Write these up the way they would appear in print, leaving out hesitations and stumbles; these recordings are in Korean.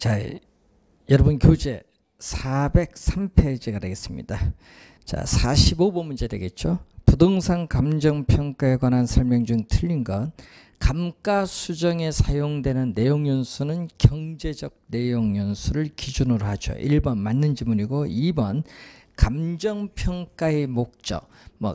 자, 여러분 교재 403페이지가 되겠습니다. 자, 45번 문제 되겠죠. 부동산 감정평가에 관한 설명 중 틀린 것. 감가수정에 사용되는 내용연수는 경제적 내용연수를 기준으로 하죠. 1번 맞는 지문이고, 2번 감정평가의 목적,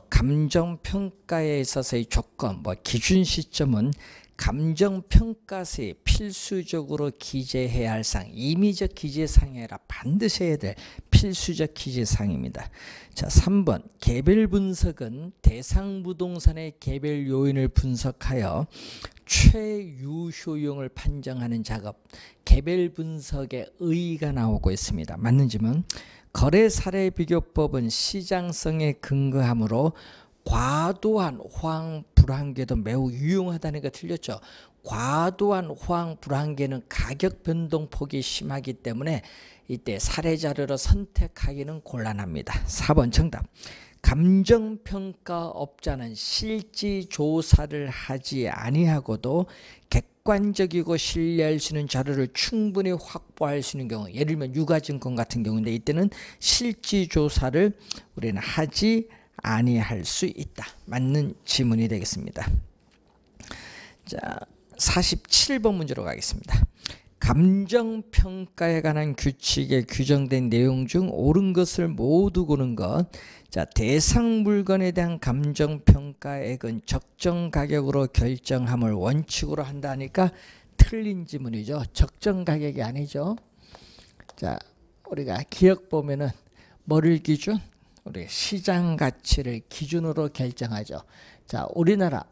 감정평가에 있어서의 조건, 기준 시점은 감정평가서에 필수적으로 기재해야 할 사항, 임의적 기재사항이 아니라 반드시 해야 될 필수적 기재사항입니다. 자, 3번 개별 분석은 대상 부동산의 개별 요인을 분석하여 최유효용을 판정하는 작업, 개별 분석의 의의가 나오고 있습니다. 맞는 지문. 거래 사례 비교법은 시장성에 근거하므로 과도한 호황 불황계도 매우 유용하다는 거 틀렸죠. 과도한 호황 불황계는 가격 변동폭이 심하기 때문에 이때 사례 자료로 선택하기는 곤란합니다. 4번 정답. 감정평가업자는 실지 조사를 하지 아니하고도 객관적이고 신뢰할 수 있는 자료를 충분히 확보할 수 있는 경우, 예를 들면 유가증권 같은 경우인데 이때는 실지 조사를 우리는 하지 아니할 수 있다. 맞는 지문이 되겠습니다. 자, 47번 문제로 가겠습니다. 감정평가에 관한 규칙에 규정된 내용 중 옳은 것을 모두 고른 것. 자, 대상 물건에 대한 감정평가액은 적정 가격으로 결정함을 원칙으로 한다니까 틀린 지문이죠. 적정 가격이 아니죠. 자, 우리가 기억 보면은 뭐를 기준? 우리 시장 가치를 기준으로 결정하죠. 자, 우리나라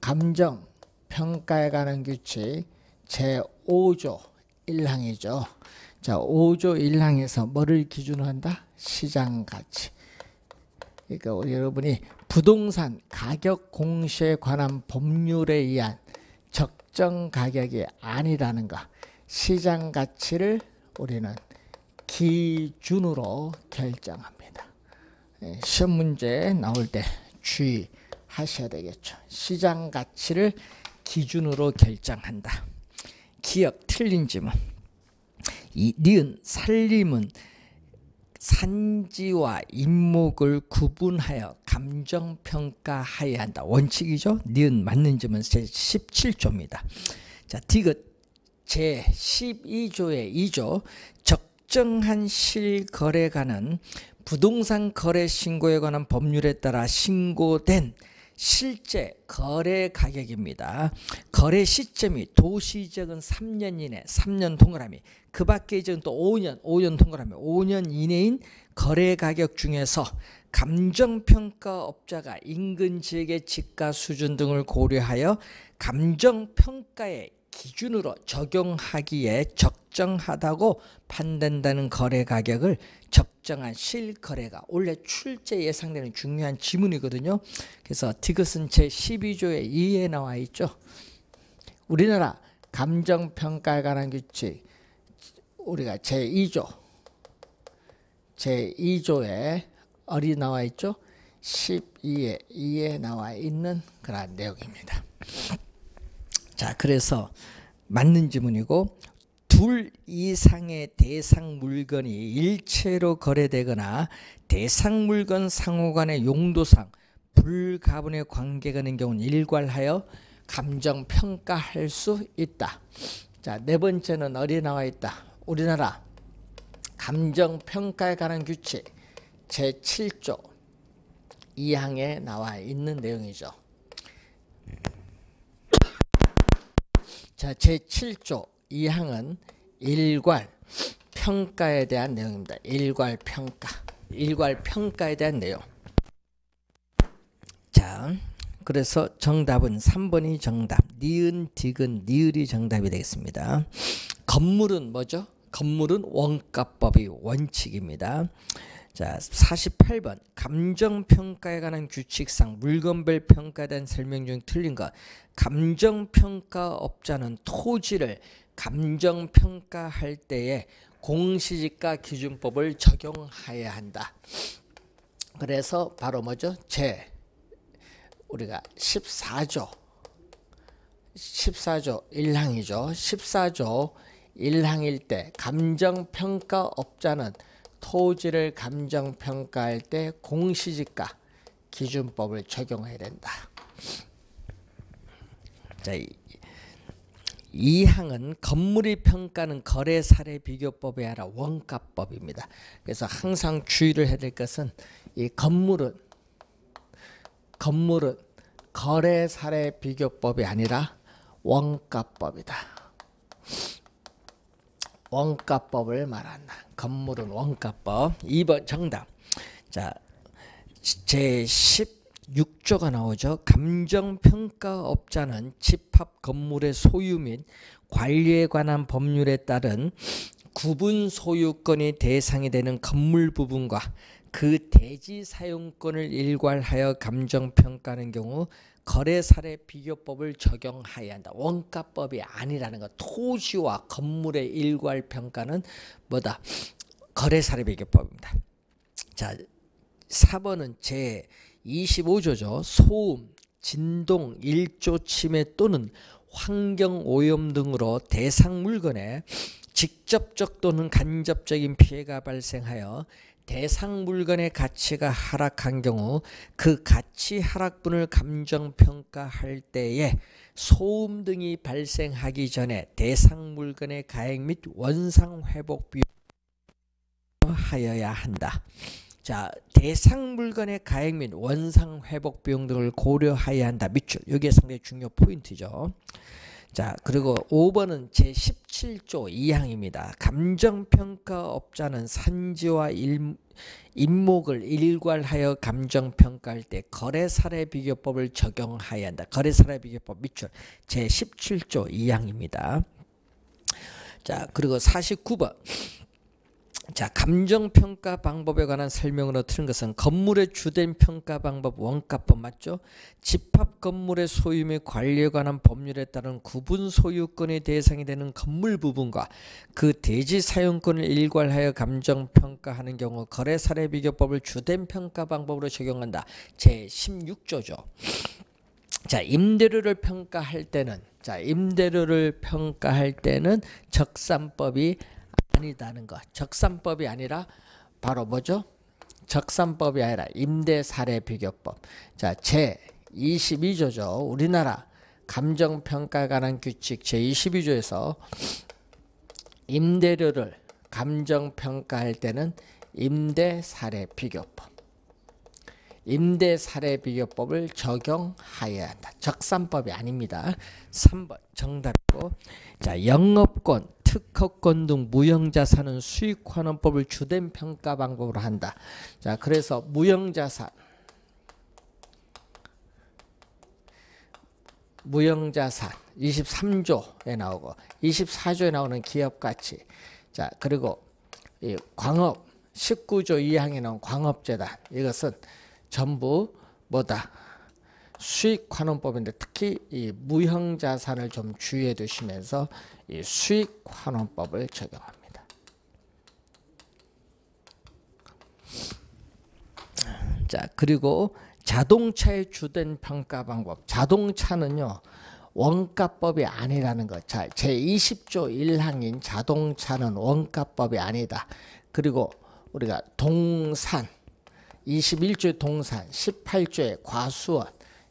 감정 평가에 관한 규칙 제5조 1항이죠. 자, 5조 1항에서 뭐를 기준으로 한다? 시장 가치. 그러니까 우리 여러분이 부동산 가격 공시에 관한 법률에 의한 적정 가격이 아니라는 거. 시장 가치를 우리는 기준으로 결정합니다. 시험 문제 나올 때 주의하셔야 되겠죠. 시장 가치를 기준으로 결정한다. 기억 틀린 지문. 니은 살림은 산지와 인목을 구분하여 감정평가해야 한다. 원칙이죠. 니은 맞는 지문 제17조입니다. 자, 디귿 제12조의 2조 적정한 실거래가는 부동산 거래 신고에 관한 법률에 따라 신고된 실제 거래 가격입니다. 거래 시점이 도시지역은 3년 이내, 3년 동그라미, 그 밖의 지역은 또 5년 동그라미, 5년 이내인 거래 가격 중에서 감정평가업자가 인근 지역의 집가 수준 등을 고려하여 감정평가의 기준으로 적용하기에 적정하다고 판단되는 거래 가격을 적정한 실거래가, 원래 출제 예상되는 중요한 지문이거든요. 그래서 디귿은 제12조의 2에 나와 있죠. 우리나라 감정평가에 관한 규칙 우리가 제2조에 어디 나와 있죠? 12에 나와 있는 그런 내용입니다. 자, 그래서 맞는 지문이고, 둘 이상의 대상 물건이 일체로 거래되거나 대상 물건 상호 간의 용도상 불가분의 관계가 있는 경우는 일괄하여 감정평가할 수 있다. 자, 네 번째는 어디에 나와 있다? 우리나라 감정평가에 관한 규칙 제7조 2항에 나와 있는 내용이죠. 자, 제7조 2항은 일괄 평가에 대한 내용입니다. 일괄 평가에 대한 내용. 자, 그래서 정답은 3번이 정답. 니은, 디귿, 니을이 정답이 되겠습니다. 건물은 뭐죠? 건물은 원가법이 원칙입니다. 자, 48번 감정평가에 관한 규칙상 물건별 평가에 대한 설명 중 틀린 것. 감정평가업자는 토지를 감정평가할 때에 공시지가 기준법을 적용해야 한다. 그래서 바로 뭐죠? 우리가 14조 14조 1항이죠. 14조 1항일 때 감정평가업자는 토지를 감정평가할 때 공시지가 기준법을 적용해야 된다. 자, 2항은 건물의 평가는 거래 사례 비교법이 아니라 원가법입니다. 그래서 항상 주의를 해야 될 것은 이 건물은 거래 사례 비교법이 아니라 원가법이다. 원가법을 말한다. 건물은 원가법. 2번 정답. 자, 제 16조가 나오죠. 감정평가업자는 집합 건물의 소유 및 관리에 관한 법률에 따른 구분 소유권이 대상이 되는 건물 부분과 그 대지 사용권을 일괄하여 감정평가하는 경우 거래사례 비교법을 적용해야 한다. 원가법이 아니라는 것. 토지와 건물의 일괄 평가는 뭐다? 거래사례 비교법입니다. 자, 4번은 제 25조죠. 소음, 진동, 일조 침해 또는 환경오염 등으로 대상 물건에 직접적 또는 간접적인 피해가 발생하여 대상 물건의 가치가 하락한 경우 그 가치 하락분을 감정평가할 때에 소음 등이 발생하기 전에 대상 물건의 가액 및 원상회복 비용을 하여야 한다. 자, 대상 물건의 가액 및 원상회복 비용 등을 고려해야 한다. 밑줄. 이게 상당히 중요 포인트죠. 자, 그리고 5번은 제17조 2항입니다. 감정평가업자는 산지와 임목을 일괄하여 감정평가할 때 거래사례 비교법을 적용해야 한다. 거래사례 비교법 밑줄. 제17조 2항입니다. 자, 그리고 49번. 자, 감정평가 방법에 관한 설명으로 틀은 것은 건물의 주된 평가 방법 원가법 맞죠? 집합 건물의 소유 및 관리에 관한 법률에 따른 구분 소유권의 대상이 되는 건물 부분과 그 대지 사용권을 일괄하여 감정평가하는 경우 거래사례 비교법을 주된 평가 방법으로 적용한다. 제16조죠. 자, 임대료를 평가할 때는 적산법이 아니다는 것. 적산법이 아니라 바로 뭐죠? 적산법이 아니라 임대사례비교법. 자, 제22조죠. 우리나라 감정평가에 관한 규칙 제22조에서 임대료를 감정평가할 때는 임대사례비교법. 임대사례비교법을 적용하여야 한다. 적산법이 아닙니다. 3번 정답이고. 자, 영업권, 특허권 등 무형자산은 수익환원법을 주된 평가 방법으로 한다. 자, 그래서 무형자산 23조에 나오고 24조에 나오는 기업가치. 자, 그리고 이 광업 19조 2항에 나온 광업재단. 이것은 전부 뭐다? 수익환원법인데 특히 이 무형자산을 좀 주의해 두시면서 이 수익환원법을 적용합니다. 자, 그리고 자동차의 주된 평가 방법. 자동차는요, 원가법이 아니라는 것. 자, 제20조 1항인 자동차는 원가법이 아니다. 그리고 우리가 동산 21조의 동산, 18조의 과수원,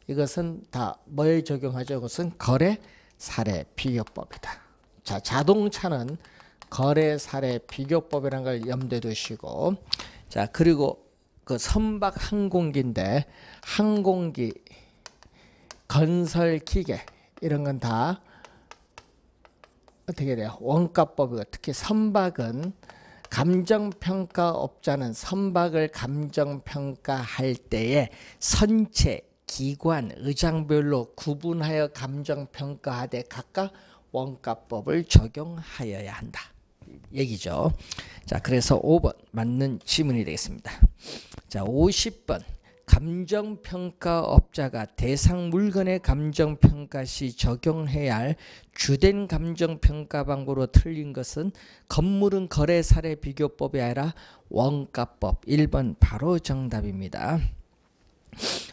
이것은 다 뭐에 적용하죠? 이것은 거래 사례 비교법이다. 자, 자동차는 거래 사례 비교법이라는 걸 염두에 두시고, 자, 그리고 그 선박 항공기인데 항공기, 건설 기계 이런 건 다 어떻게 돼요? 원가법이고, 특히 선박은 감정평가업자는 선박을 감정평가할 때에 선체, 기관, 의장별로 구분하여 감정평가하되 각각 원가법을 적용하여야 한다. 얘기죠. 자, 그래서 5번 맞는 지문이 되겠습니다. 자, 50번. 감정평가업자가 대상 물건의 감정평가 시 적용해야 할 주된 감정평가 방법으로 틀린 것은 건물은 거래사례 비교법이 아니라 원가법. 1번 바로 정답입니다.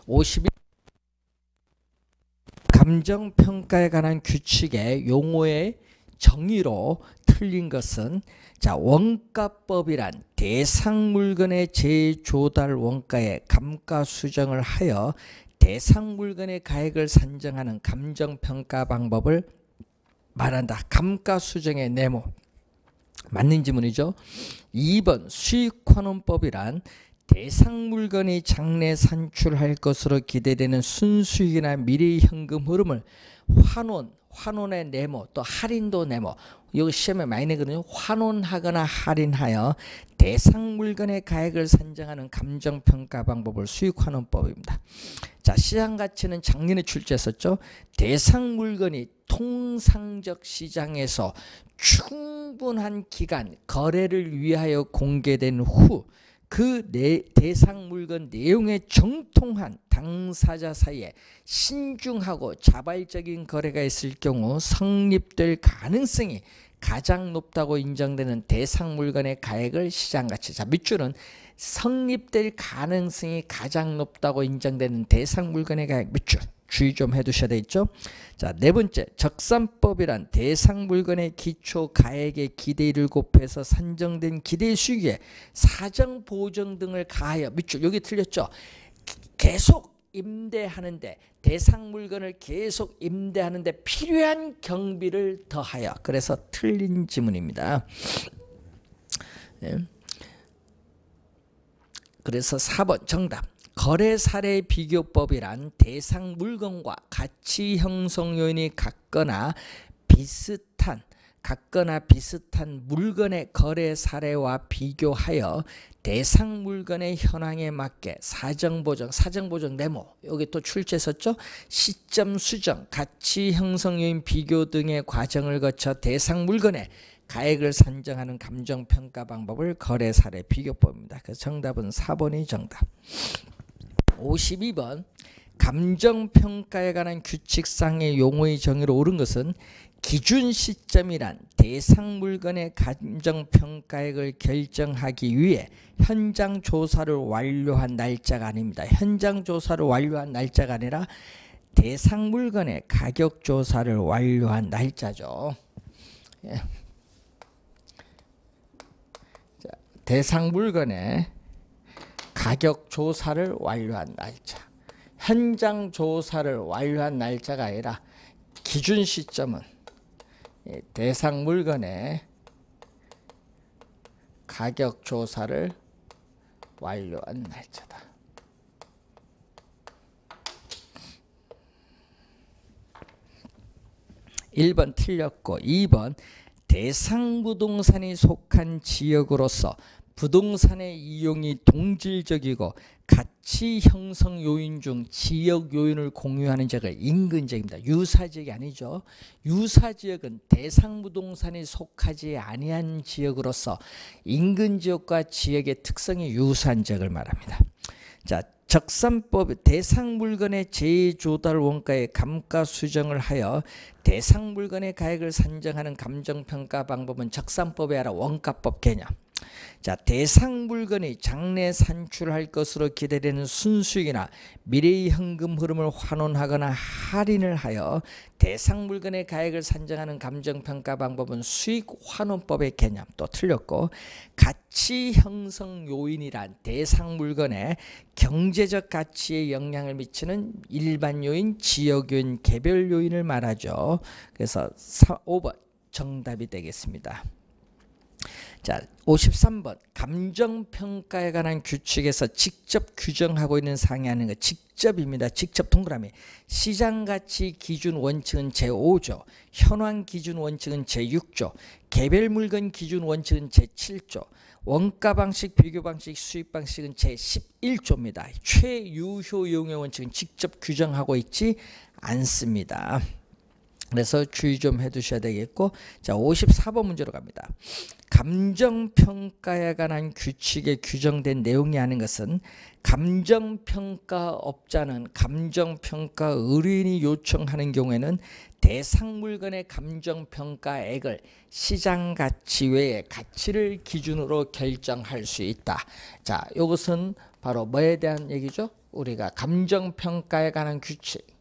51. 감정평가에 관한 규칙의 용어의 정의로 틀린 것은 자 원가법이란 대상 물건의 재조달 원가의 감가 수정을 하여 대상 물건의 가액을 산정하는 감정평가 방법을 말한다. 감가 수정의 네모. 맞는 지문이죠. 2번 수익환원법이란 대상 물건이 장래 산출할 것으로 기대되는 순수익이나 미래 현금 흐름을 환원의 네모 또 할인도 네모 여기 시험에 많이 내거든요. 환원하거나 할인하여 대상 물건의 가액을 산정하는 감정평가 방법을 수익환원법입니다. 자 시장가치는 작년에 출제했었죠. 대상 물건이 통상적 시장에서 충분한 기간 거래를 위하여 공개된 후 그 대상 물건 내용에 정통한 당사자 사이에 신중하고 자발적인 거래가 있을 경우 성립될 가능성이 가장 높다고 인정되는 대상 물건의 가액을 시장가치. 자 밑줄은 성립될 가능성이 가장 높다고 인정되는 대상 물건의 가액 밑줄. 주의 좀 해두셔야 되겠죠. 자, 네 번째 적산법이란 대상 물건의 기초 가액의 기대를 곱해서 산정된 기대 수익에 사정 보정 등을 가하여 밑줄 여기 틀렸죠. 계속 임대하는데 대상 물건을 계속 임대하는데 필요한 경비를 더하여 그래서 틀린 지문입니다. 네. 그래서 4번 정답. 거래 사례 비교법이란 대상 물건과 가치 형성 요인이 같거나 비슷한 물건의 거래 사례와 비교하여 대상 물건의 현황에 맞게 사정 보정 네모 여기 또 출제했었죠. 시점 수정, 가치 형성 요인 비교 등의 과정을 거쳐 대상 물건의 가액을 산정하는 감정평가 방법을 거래 사례 비교법입니다. 그래서 정답은 4번이 정답. 52번 감정평가에 관한 규칙상의 용어의 정의로 옳은 것은 기준 시점이란 대상 물건의 감정평가액을 결정하기 위해 현장 조사를 완료한 날짜가 아닙니다. 현장 조사를 완료한 날짜가 아니라 대상 물건의 가격 조사를 완료한 날짜죠. 예. 자, 대상 물건의 가격 조사를 완료한 날짜. 현장 조사를 완료한 날짜가 아니라 기준 시점은 대상 물건의 가격 조사를 완료한 날짜다. (1번) 틀렸고 (2번) 대상 부동산이 속한 지역으로서 부동산의 이용이 동질적이고 가치 형성 요인 중 지역 요인을 공유하는 지역을 인근지역입니다. 유사지역이 아니죠. 유사지역은 대상 부동산이 속하지 아니한 지역으로서 인근지역과 지역의 특성이 유사한 지역을 말합니다. 자, 적산법 대상 물건의 재조달 원가의 감가 수정을 하여 대상 물건의 가액을 산정하는 감정평가 방법은 적산법에 아라 원가법 개념. 자, 대상 물건이 장래 산출할 것으로 기대되는 순수익이나 미래의 현금 흐름을 환원하거나 할인을 하여 대상 물건의 가액을 산정하는 감정평가 방법은 수익환원법의 개념. 또 틀렸고 가치 형성 요인이란 대상 물건의 경제적 가치에 영향을 미치는 일반 요인, 지역 요인, 개별 요인을 말하죠. 그래서 5번 정답이 되겠습니다. 자, 53번 감정평가에 관한 규칙에서 직접 규정하고 있는 사항이 아닌 것 직접입니다. 직접 동그라미. 시장가치 기준 원칙은 제5조, 현황 기준 원칙은 제6조, 개별 물건 기준 원칙은 제7조, 원가 방식, 비교 방식, 수익 방식은 제11조입니다. 최유효 용의 원칙은 직접 규정하고 있지 않습니다. 그래서 주의 좀 해두셔야 되겠고, 자 54번 문제로 갑니다. 감정평가에 관한 규칙에 규정된 내용이 아닌 것은 감정평가업자는 감정평가 의뢰인이 요청하는 경우에는 대상 물건의 감정평가액을 시장가치 외의 가치를 기준으로 결정할 수 있다. 자, 이것은 바로 뭐에 대한 얘기죠? 우리가 감정평가에 관한 규칙.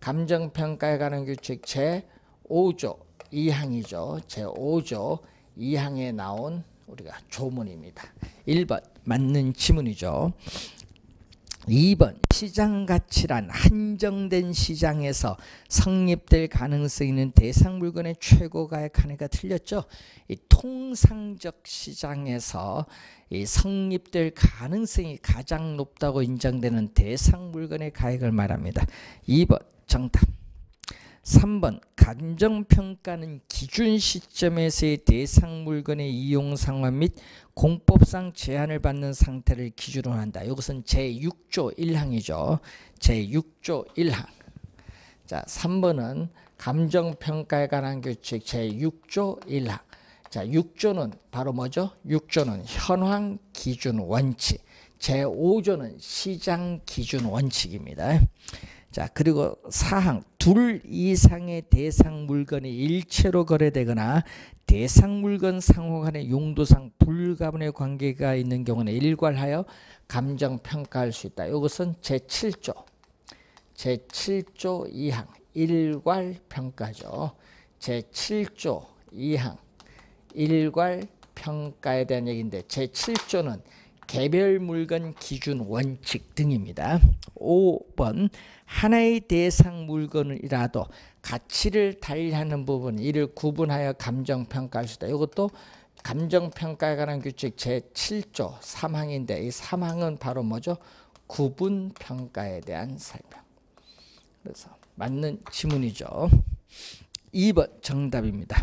감정평가에 관한 규칙 제5조 2항이죠. 제5조 2항에 나온 우리가 조문입니다. 1번 맞는 지문이죠. 2번 시장가치란 한정된 시장에서 성립될 가능성이 있는 대상 물건의 최고가액 한해가 틀렸죠. 이 통상적 시장에서 이 성립될 가능성이 가장 높다고 인정되는 대상 물건의 가액을 말합니다. 2번 정답. 3번 감정평가는 기준 시점에서의 대상 물건의 이용 상황 및 공법상 제한을 받는 상태를 기준으로 한다. 이것은 제6조 1항이죠. 제6조 1항. 자, 3번은 감정평가에 관한 규칙 제6조 1항. 자, 6조는 바로 뭐죠? 6조는 현황 기준 원칙. 제5조는 시장 기준 원칙입니다. 자, 그리고 4항 둘 이상의 대상 물건이 일체로 거래되거나 대상 물건 상호 간의 용도상 불가분의 관계가 있는 경우는 일괄하여 감정평가할 수 있다. 이것은 제7조 2항 일괄평가죠. 제7조 2항 일괄평가에 대한 얘기인데 제7조는 개별 물건 기준 원칙 등입니다. 5번 하나의 대상 물건이라도 가치를 달리하는 부분 이를 구분하여 감정평가할 수 있다. 이것도 감정평가에 관한 규칙 제7조 3항인데 이 3항은 바로 뭐죠? 구분평가에 대한 설명. 그래서 맞는 지문이죠. 2번 정답입니다.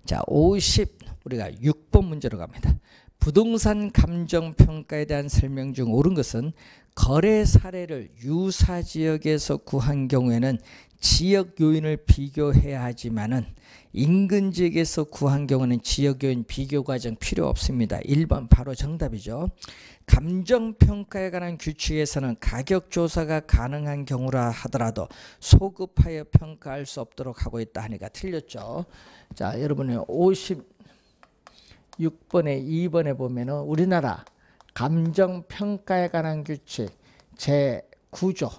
자, 우리가 6번 문제로 갑니다. 부동산 감정평가에 대한 설명 중 옳은 것은 거래 사례를 유사 지역에서 구한 경우에는 지역 요인을 비교해야 하지만은 인근 지역에서 구한 경우는 지역 요인 비교 과정 필요 없습니다. 1번 바로 정답이죠. 감정평가에 관한 규칙에서는 가격 조사가 가능한 경우라 하더라도 소급하여 평가할 수 없도록 하고 있다 하니까 틀렸죠. 자, 여러분의 56번에 2번에 보면은 우리나라 감정평가에 관한 규칙 제9조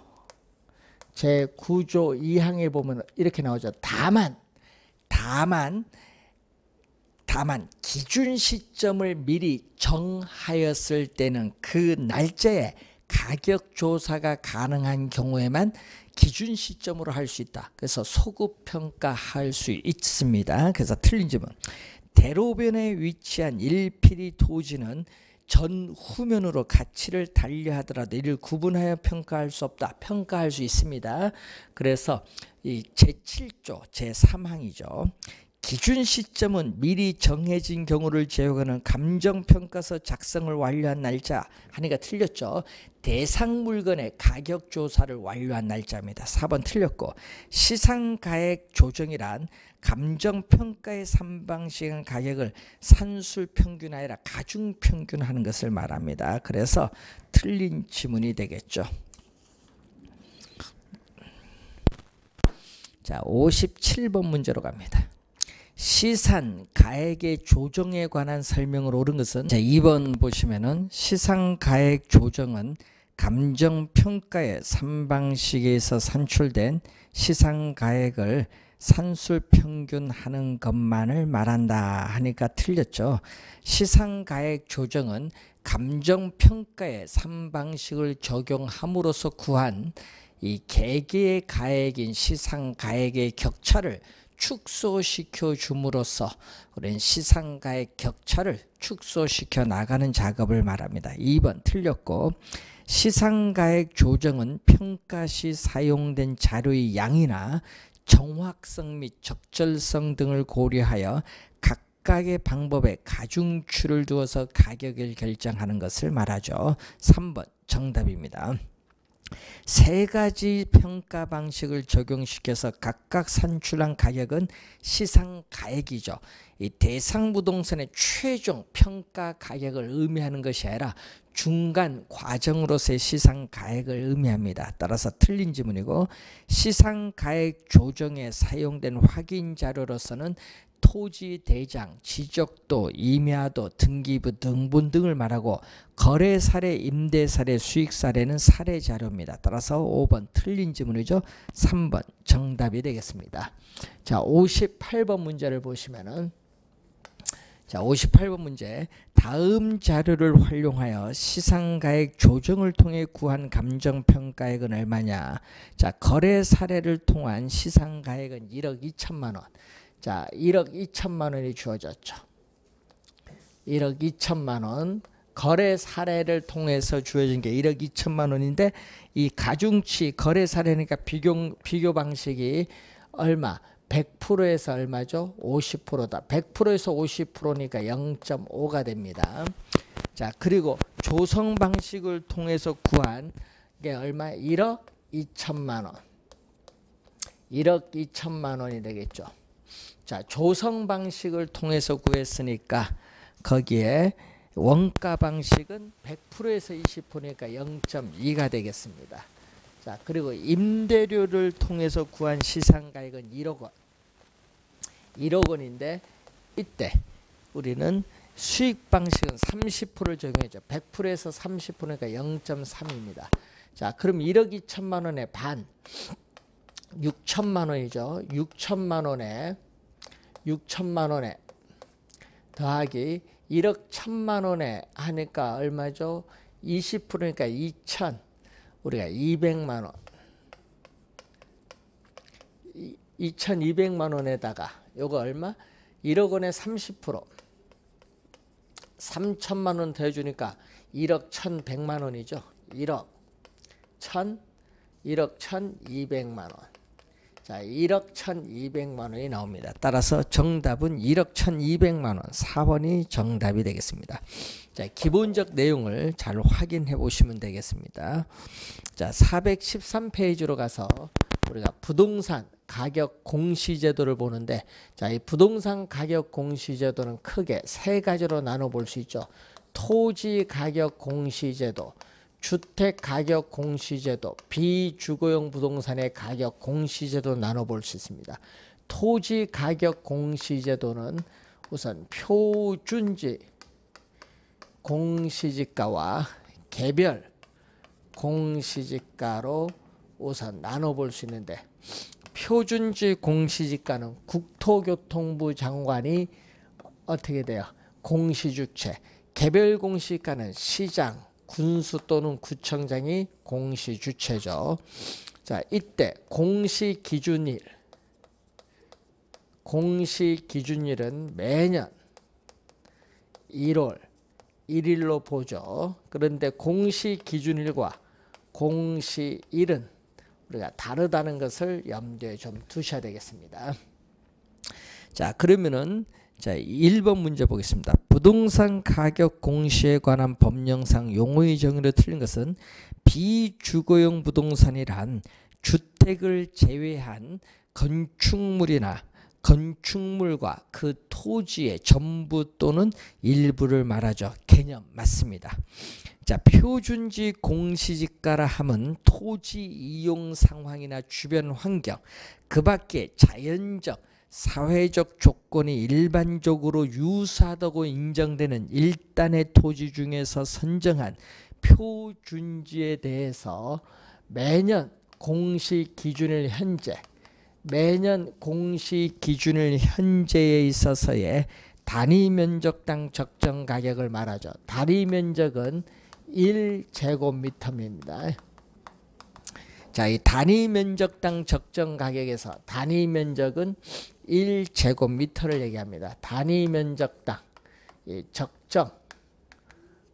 2항에 보면 이렇게 나오죠. 다만 기준 시점을 미리 정하였을 때는 그 날짜에 가격 조사가 가능한 경우에만 기준 시점으로 할 수 있다. 그래서 소급 평가할 수 있습니다. 그래서 틀린 점은 대로변에 위치한 일필이 토지는 전후면으로 가치를 달리하더라도 이를 구분하여 평가할 수 없다. 평가할 수 있습니다. 그래서 이 제7조 제3항이죠. 기준 시점은 미리 정해진 경우를 제외하는 감정평가서 작성을 완료한 날짜 하니까 틀렸죠. 대상 물건의 가격 조사를 완료한 날짜입니다. 4번 틀렸고 시상가액 조정이란 감정평가의 3방식은 가격을 산술평균 아니라 가중평균하는 것을 말합니다. 그래서 틀린 지문이 되겠죠. 자, 57번 문제로 갑니다. 시산 가액의 조정에 관한 설명을 옳은 것은 자, 2번 보시면은 시상 가액 조정은 감정평가의 3방식에서 산출된 시상 가액을 산술평균하는 것만을 말한다 하니까 틀렸죠. 시상가액 조정은 감정평가의 3방식을 적용함으로써 구한 이 개개의 가액인 시상가액의 격차를 축소시켜 줌으로써 우리는 시상가액 격차를 축소시켜 나가는 작업을 말합니다. 2번 틀렸고 시상가액 조정은 평가 시 사용된 자료의 양이나 정확성 및 적절성 등을 고려하여 각각의 방법에 가중치를 두어서 가격을 결정하는 것을 말하죠. 3번 정답입니다. 세 가지 평가 방식을 적용시켜서 각각 산출한 가격은 시상가액이죠. 이 대상 부동산의 최종 평가 가격을 의미하는 것이 아니라 중간 과정으로서의 시상가액을 의미합니다. 따라서 틀린 지문이고 시상가액 조정에 사용된 확인 자료로서는 토지 대장, 지적도, 임야도, 등기부, 등본 등을 말하고 거래 사례, 임대 사례, 수익 사례는 사례 자료입니다. 따라서 5번 틀린 지문이죠. 3번 정답이 되겠습니다. 자, 58번 문제를 보시면은 자, 58번 문제. 다음 자료를 활용하여 시상가액 조정을 통해 구한 감정평가액은 얼마냐? 자, 거래 사례를 통한 시상가액은 1억 2천만 원. 자, 1억 2천만 원이 주어졌죠. 1억 2천만 원. 거래 사례를 통해서 주어진 게 1억 2천만 원인데 이 가중치 거래 사례니까 비교 방식이 얼마? 100%에서 얼마죠? 50%다. 100%에서 50%니까 0.5가 됩니다. 자, 그리고 조성 방식을 통해서 구한 게 얼마? 1억 2천만 원. 1억 2천만 원이 되겠죠. 자, 조성 방식을 통해서 구했으니까 거기에 원가 방식은 100%에서 20%니까 0.2가 되겠습니다. 자, 그리고 임대료를 통해서 구한 시상가액은 1억 원. 1억 원인데 이때 우리는 수익 방식은 30%를 적용했죠. 100%에서 30%니까 0.3입니다. 자, 그럼 1억 2천만 원의 반 6천만 원이죠. 6천만 원에 더하기 1억 1천만 원에 하니까 얼마죠? 20%니까 2천. 우리가 200만 원. 2,200만 원에다가 요거 얼마? 1억 원에 30%. 3천만 원 더해주니까 1억 1,100만 원이죠. 1억 1,200만 원. 자, 1억 1,200만 원이 나옵니다. 따라서 정답은 1억 1,200만 원. 4번이 정답이 되겠습니다. 자, 기본적 내용을 잘 확인해 보시면 되겠습니다. 자, 413페이지로 가서 우리가 부동산 가격 공시제도를 보는데, 자, 이 부동산 가격 공시제도는 크게 세 가지로 나눠 볼 수 있죠. 토지 가격 공시제도, 주택 가격 공시제도, 비주거용 부동산의 가격 공시제도 나눠 볼 수 있습니다. 토지 가격 공시제도는 우선 표준지 공시지가와 개별 공시지가로 우선 나눠 볼 수 있는데, 표준지 공시지가는 국토교통부 장관이 어떻게 돼요? 공시주체. 개별 공시지가는 시장, 군수 또는 구청장이 공시주체죠. 자, 이때 공시기준일은 매년 1월 1일로 보죠. 그런데 공시기준일과 공시일은 우리가 다르다는 것을 염두에 좀 두셔야 되겠습니다. 자, 그러면은 자, 1번 문제 보겠습니다. 부동산 가격 공시에 관한 법령상 용어의 정의로 틀린 것은 비주거용 부동산이란 주택을 제외한 건축물이나 건축물과 그 토지의 전부 또는 일부를 말하죠. 개념 맞습니다. 자, 표준지 공시지가라 함은 토지 이용 상황이나 주변 환경, 그 밖에 자연적, 사회적 조건이 일반적으로 유사하다고 인정되는 일단의 토지 중에서 선정한 표준지에 대해서 매년 공시기준일 현재에 있어서의 단위면적당 적정가격을 말하죠. 단위면적은 1제곱미터입니다. 자, 이 단위면적당 적정가격에서 단위면적은 1제곱미터를 얘기합니다. 단위면적당 적정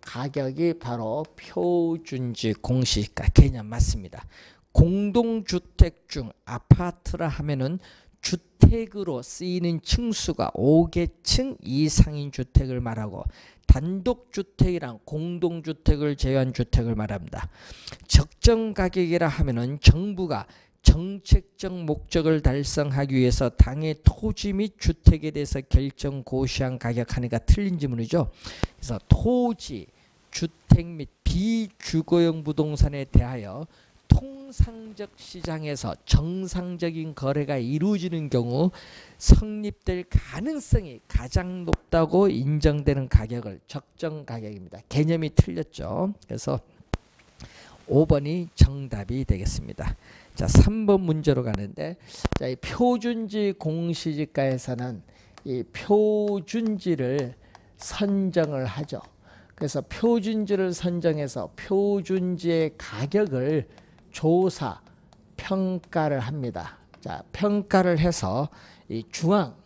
가격이 바로 표준지 공시지가 개념 맞습니다. 공동주택 중 아파트라 하면은 주택으로 쓰이는 층수가 5개층 이상인 주택을 말하고, 단독주택이란 공동주택을 제외한 주택을 말합니다. 적정가격이라 하면은 정부가 정책적 목적을 달성하기 위해서 당의 토지 및 주택에 대해서 결정 고시한 가격 하니까 틀린 지문이죠. 그래서 토지, 주택 및 비주거용 부동산에 대하여 통상적 시장에서 정상적인 거래가 이루어지는 경우 성립될 가능성이 가장 높다고 인정되는 가격을 적정가격입니다. 개념이 틀렸죠. 그래서 5번이 정답이 되겠습니다. 자, 3번 문제로 가는데, 자, 이 표준지 공시지가에서는 이 표준지를 선정을 하죠. 그래서 표준지를 선정해서 표준지의 가격을 조사, 평가를 합니다. 자, 평가를 해서 이 중앙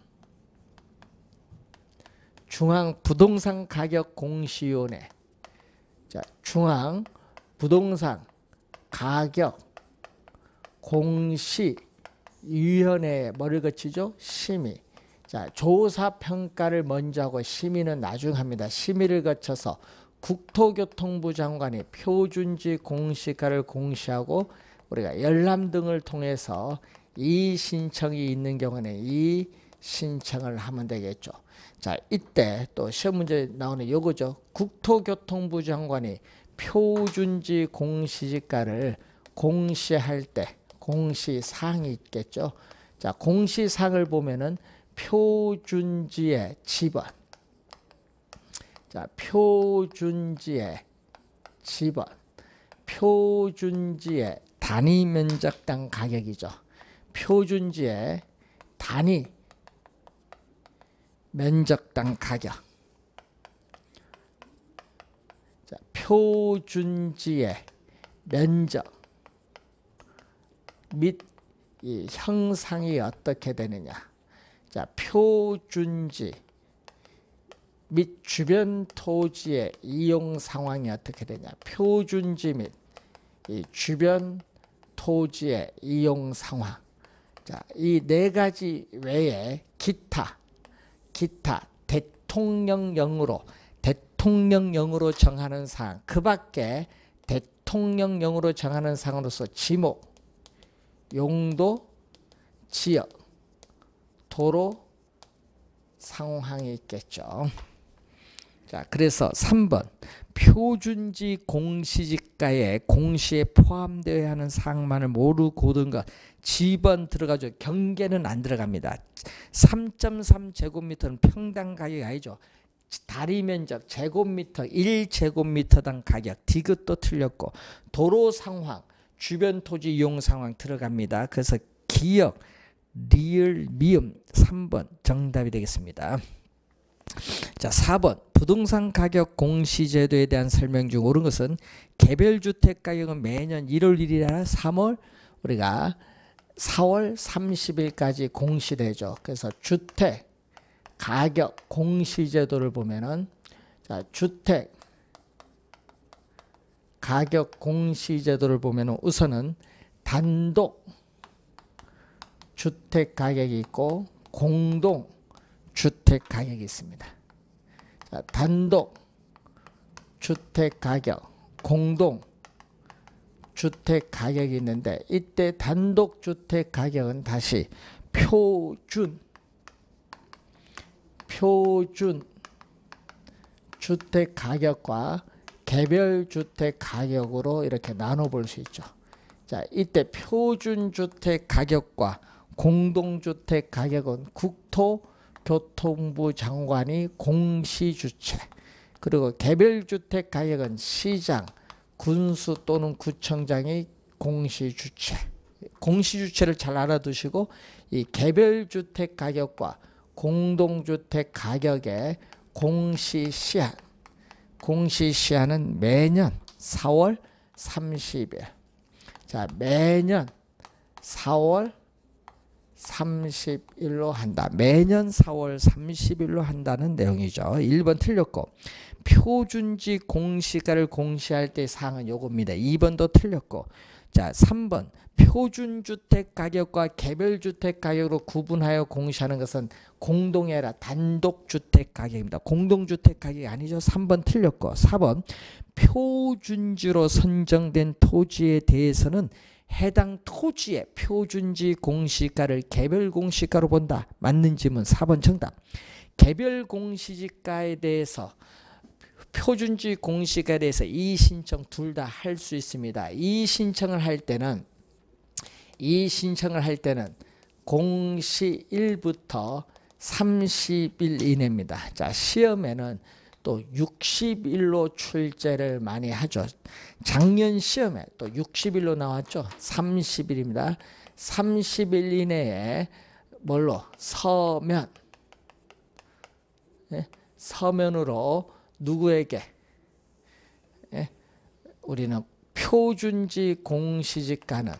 부동산 가격 공시위원회, 자, 중앙 부동산 가격 공시위원회에 뭐를 거치죠? 심의. 자, 조사 평가를 먼저 하고 심의는 나중 합니다. 심의를 거쳐서 국토교통부 장관이 표준지 공시가를 공시하고 우리가 열람 등을 통해서 이 신청이 있는 경우는 이 신청을 하면 되겠죠. 자, 이때 또 시험 문제 나오는 요거죠. 국토교통부 장관이 표준지 공시지가를 공시할 때 공시사항이 있겠죠. 자, 공시사항을 보면은 표준지의 지번, 자, 표준지의 지번, 표준지의 단위 면적당 가격이죠. 표준지의 단위 면적당 가격, 자, 표준지의 면적 및 이 형상이 어떻게 되느냐. 자, 표준지 및 주변 토지의 이용 상황이 어떻게 되냐. 표준지 및 이 주변 토지의 이용 상황. 자, 이 네 가지 외에 기타 대통령령으로 정하는 사항, 그 밖에 대통령령으로 정하는 사항으로서 지목, 용도, 지역, 도로 상황이 있겠죠. 자, 그래서 3번 표준지 공시지가에 공시에 포함되어야 하는 사항만을 모두 고른 것. 지번 들어가죠. 경계는 안 들어갑니다. 3.3 제곱미터는 평당 가격이 아니죠. 다리 면적 제곱미터 1제곱미터당 가격. 디귿도 틀렸고 도로 상황, 주변 토지 이용 상황 들어갑니다. 그래서 기역, 리을, 미음 3번 정답이 되겠습니다. 자, 4번 부동산 가격 공시제도에 대한 설명 중 옳은 것은 개별주택 가격은 매년 1월 1일이나 4월 30일까지 공시되죠. 그래서 주택 가격 공시제도를 보면은, 자, 주택 가격 공시제도를 보면은 우선은 단독 주택 가격이 있고 공동 주택 가격이 있습니다. 자, 단독 주택 가격, 공동 주택 가격이 있는데 이때 단독 주택 가격은 다시 표준 주택 가격과 개별 주택 가격으로 이렇게 나눠 볼 수 있죠. 자, 이때 표준 주택 가격과 공동 주택 가격은 국토교통부 장관이 공시 주체, 그리고 개별 주택 가격은 시장, 군수 또는 구청장이 공시 주체. 공시 주체를 잘 알아두시고 이 개별 주택 가격과 공동 주택 가격의 공시 시한은 매년 4월 30일. 자, 매년 4월 30일로 한다. 매년 4월 30일로 한다는 내용이죠. 1번 틀렸고 표준지 공시가를 공시할 때 사항은 요겁니다. 2번도 틀렸고, 자, 3번 표준주택 가격과 개별주택 가격으로 구분하여 공시하는 것은 공동이 아니라 단독주택 가격입니다. 공동주택 가격이 아니죠. 3번 틀렸고, 4번 표준지로 선정된 토지에 대해서는 해당 토지의 표준지 공시가를 개별 공시가로 본다. 맞는 질문 4번 정답. 개별 공시지가에 대해서 표준지 공시가에 대해서 이의 신청 둘 다 할 수 있습니다. 이의 신청을 할 때는 공시일부터 30일 이내입니다. 자, 시험에는 또 60일로 출제를 많이 하죠. 작년 시험에 또 60일로 나왔죠. 30일입니다. 30일 이내에 뭘로? 서면, 서면으로 누구에게? 예? 우리는 표준지 공시지가는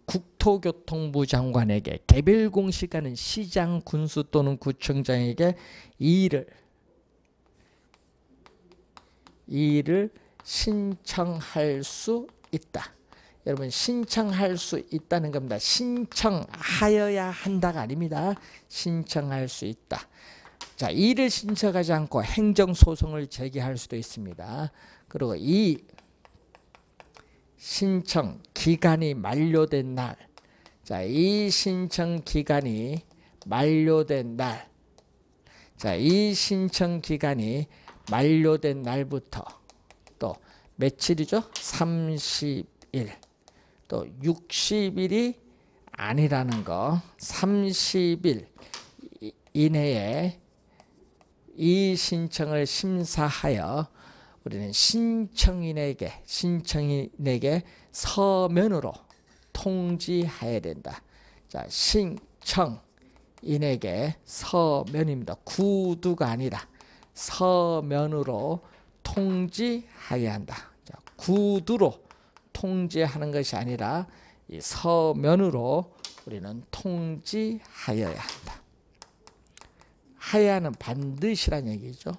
국토교통부 장관에게, 개별 공시가는 시장, 군수 또는 구청장에게 이를 신청할 수 있다. 여러분, 신청할 수 있다는 겁니다. 신청하여야 한다가 아닙니다. 신청할 수 있다. 자, 이를 신청하지 않고 행정소송을 제기할 수도 있습니다. 그리고 이 신청 기간이 만료된 날, 자, 이 신청 기간이 만료된 날, 자, 이 신청 기간이 만료된 날부터 또 며칠이죠? 30일, 또 60일이 아니라는 거, 30일 이내에 이 신청을 심사하여 우리는 신청인에게 서면으로 통지해야 된다. 자, 신청인에게 서면입니다. 구두가 아니라 서면으로 통지해야 한다. 자, 구두로 통지하는 것이 아니라 이 서면으로 우리는 통지하여야 한다. 하야는 반드시란 얘기죠.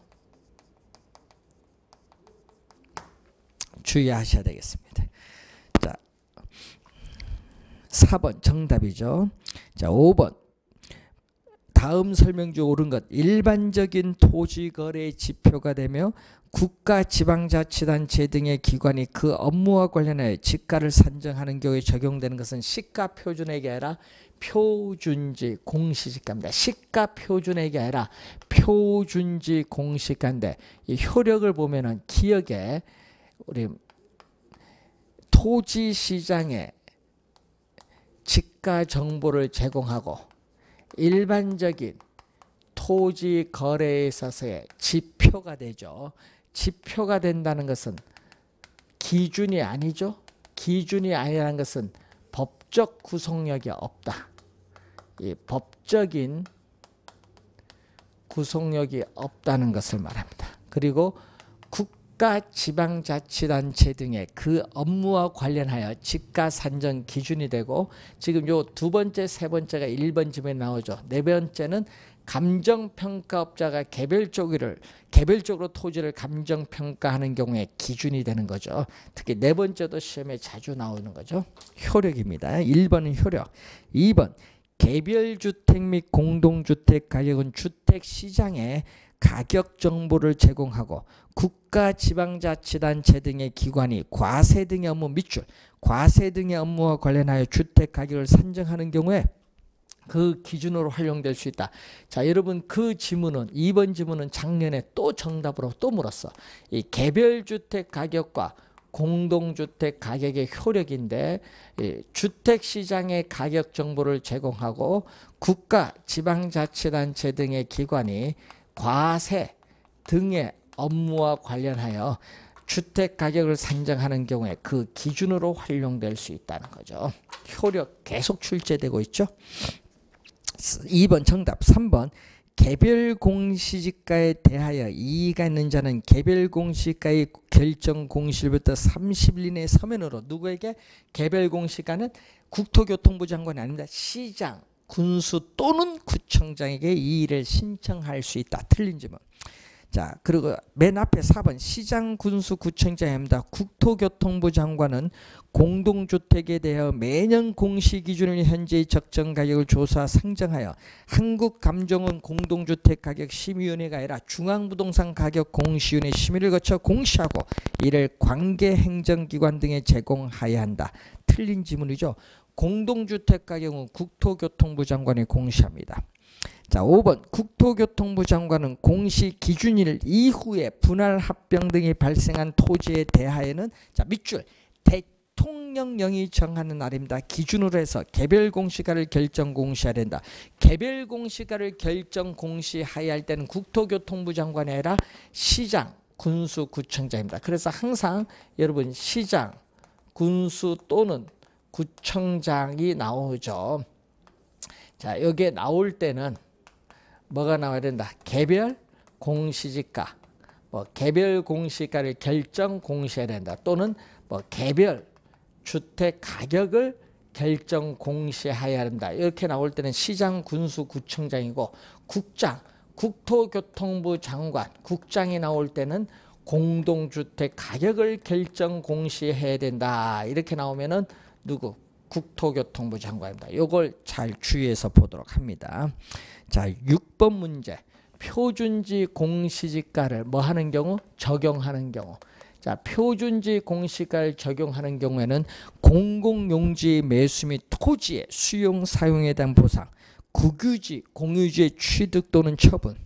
주의하셔야 되겠습니다. 자, 4번 정답이죠. 자, 5번 다음 설명 중 옳은 것, 일반적인 토지거래의 지표가 되며 국가, 지방자치단체 등의 기관이 그 업무와 관련하여 지가를 산정하는 경우에 적용되는 것은 시가 표준액이 아니라 표준지 공시지가입니다. 시가 표준액이 아니라 표준지 공시가인데, 이 효력을 보면은 기억에 우리 토지시장에 지가 정보를 제공하고 일반적인 토지 거래에 있어서의 지표가 되죠. 지표가 된다는 것은 기준이 아니죠. 기준이 아니라는 것은 법적 구속력이 없다. 이 법적인 구속력이 없다는 것을 말합니다. 그리고 국가, 지방자치단체 등의 그 업무와 관련하여 지가 산정 기준이 되고, 지금 요 두 번째, 세 번째가 1번 지문에 나오죠. 네 번째는 감정평가업자가 개별적으로 토지를 감정평가하는 경우에 기준이 되는 거죠. 특히 네 번째도 시험에 자주 나오는 거죠. 효력입니다. 1번은 효력. 2번 개별주택 및 공동주택 가격은 주택시장에 가격 정보를 제공하고 국가, 지방자치단체 등의 기관이 과세 등의 업무 밑줄, 과세 등의 업무와 관련하여 주택 가격을 산정하는 경우에 그 기준으로 활용될 수 있다. 자, 여러분, 그 지문은 2번 지문은 작년에 또 정답으로 또 물었어. 이 개별주택 가격과 공동주택 가격의 효력인데, 주택시장의 가격 정보를 제공하고 국가, 지방자치단체 등의 기관이 과세 등의 업무와 관련하여 주택 가격을 산정하는 경우에 그 기준으로 활용될 수 있다는 거죠. 효력 계속 출제되고 있죠. 2번 정답. 3번 개별 공시지가에 대하여 이의가 있는 자는 개별 공시가의 결정 공시일부터 30일 이내 서면으로 누구에게? 개별 공시가는 국토교통부 장관이 아닙니다. 시장, 군수 또는 구청장에게 이의를 신청할 수 있다. 틀린 지문. 자, 그리고 맨 앞에 4번 시장, 군수, 구청장입니다. 국토교통부 장관은 공동주택에 대하여 매년 공시기준을 현재의 적정 가격을 조사 상정하여 한국감정원 공동주택가격심의위원회가 아니라 중앙부동산가격공시위원회 심의를 거쳐 공시하고 이를 관계행정기관 등에 제공하여야 한다. 틀린 지문이죠. 공동주택가격은 국토교통부 장관이 공시합니다. 자, 5번 국토교통부 장관은 공시 기준일 이후에 분할 합병 등이 발생한 토지에 대하여는, 자, 밑줄 대통령령이 정하는 날입니다. 기준으로 해서 개별 공시가를 결정 공시해야 된다. 개별 공시가를 결정 공시해야 할 때는 국토교통부 장관이 아니라 시장, 군수, 구청장입니다. 그래서 항상 여러분 시장, 군수 또는 구청장이 나오죠. 자, 여기에 나올 때는 뭐가 나와야 된다. 개별 공시지가, 뭐 개별 공시가를 결정 공시해야 된다. 또는 뭐 개별 주택 가격을 결정 공시해야 한다. 이렇게 나올 때는 시장, 군수, 구청장이고, 국장, 국토교통부 장관, 국장이 나올 때는 공동주택 가격을 결정 공시해야 된다. 이렇게 나오면은 누구? 국토교통부 장관입니다. 이걸 잘 주의해서 보도록 합니다. 자, 6번 문제. 표준지 공시지가를 뭐 하는 경우? 적용하는 경우. 자, 표준지 공시가를 적용하는 경우에는 공공용지 매수 및 토지의 수용 사용에 대한 보상, 국유지, 공유지의 취득 또는 처분,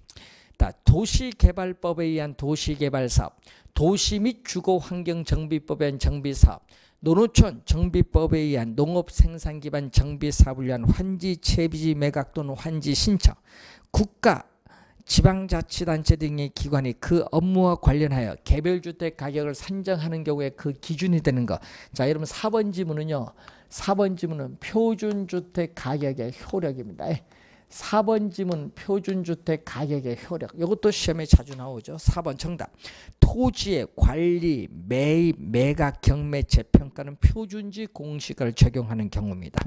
도시개발법에 의한 도시개발사업, 도시 및 주거환경정비법에 의한 정비사업, 농어촌 정비법에 의한 농업생산기반 정비사업을 위한 환지 채비지 매각 또는 환지 신청, 국가 지방자치단체 등의 기관이 그 업무와 관련하여 개별주택 가격을 산정하는 경우에 그 기준이 되는 것. 자, 여러분 4번 지문은요. 4번 지문은 표준주택 가격의 효력입니다. 4번 지문 표준주택 가격의 효력. 이것도 시험에 자주 나오죠. 4번 정답. 토지의 관리, 매입, 매각, 경매채 평가는 표준지 공시가를 적용하는 경우입니다.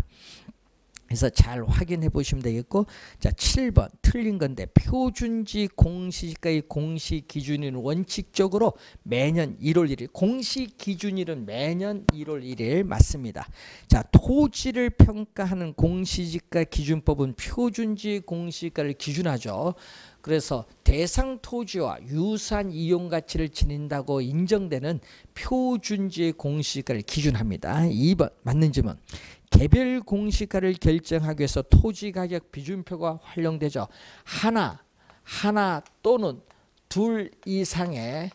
그래서 잘 확인해 보시면 되겠고, 자 7번 틀린 건데, 표준지 공시지가의 공시 기준일은 원칙적으로 매년 1월 1일, 공시 기준일은 매년 1월 1일 맞습니다. 자, 토지를 평가하는 공시지가 기준법은 표준지 공시가를 기준하죠. 그래서 대상 토지와 유사한 이용 가치를 지닌다고 인정되는 표준지 공시가를 기준합니다. 2번 맞는 질문. 개별 공시가를 결정하기 위해서 토지가격 비준표가 활용되죠. 하나 또는 둘 이상의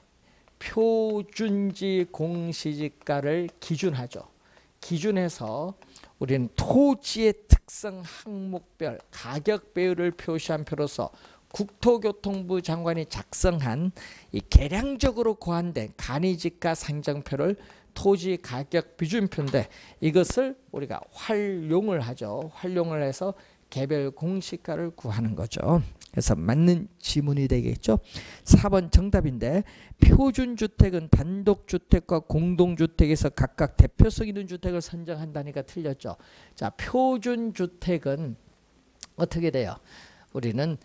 표준지 공시지가를 기준하죠. 기준해서 우리는 토지의 특성 항목별 가격 배율을 표시한 표로서 국토교통부 장관이 작성한 이 계량적으로 고안된 간이지가 상정표를 토지 가격 비준표인데, 이것을 우리가 활용을 하죠. 활용을 해서 개별 공시가를 구하는 거죠. 그래서 맞는 지문이 되겠죠. 4번 정답인데, 표준주택은 단독주택과 공동주택에서 각각 대표성 있는 주택을 선정한다니까 틀렸죠. 자, 표준주택은 어떻게 돼요? 우리는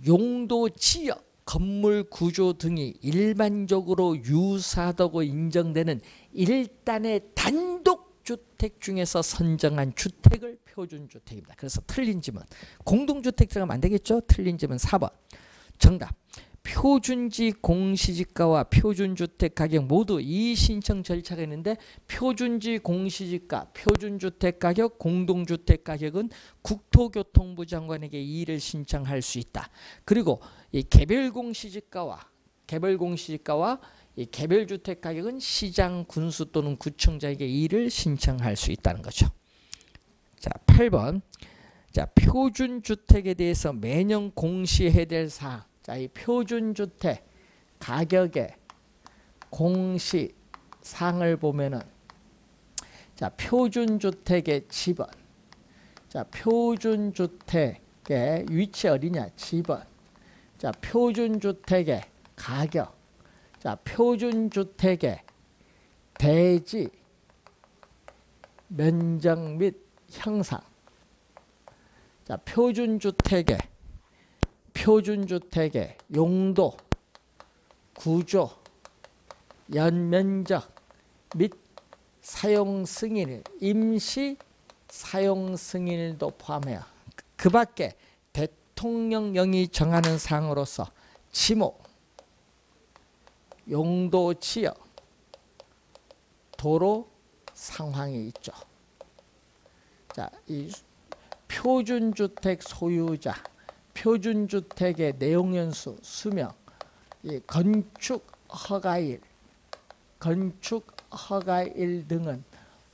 용도, 지역, 건물 구조 등이 일반적으로 유사하다고 인정되는 일단의 단독주택 중에서 선정한 주택을 표준주택입니다. 그래서 틀린 질문. 공동주택 들어가면 안 되겠죠? 틀린 질문 4번. 정답. 표준지 공시지가와 표준주택 가격 모두 이의신청 절차가 있는데, 표준지 공시지가, 표준주택 가격, 공동주택 가격은 국토교통부 장관에게 이의를 신청할 수 있다. 그리고 이 개별공시지가와 이 개별주택 가격은 시장, 군수 또는 구청장에게 이의를 신청할 수 있다는 거죠. 자, 8번. 자, 표준주택에 대해서 매년 공시해야 될 사항. 자, 이 표준주택 가격의 공시 사항을 보면은, 자, 표준주택의 지번. 자, 표준주택의 위치 어디냐? 지번. 자, 표준주택의 가격. 자, 표준주택의 대지, 면적 및 형상. 자, 표준주택의 용도, 구조, 연면적 및 사용 승인, 임시 사용 승인도 포함해요. 그 밖에 대통령령이 정하는 사항으로서 지목, 용도, 지역, 도로 상황이 있죠. 자, 이 표준주택 소유자, 표준주택의 내용연수, 수명, 이 건축 허가일 등은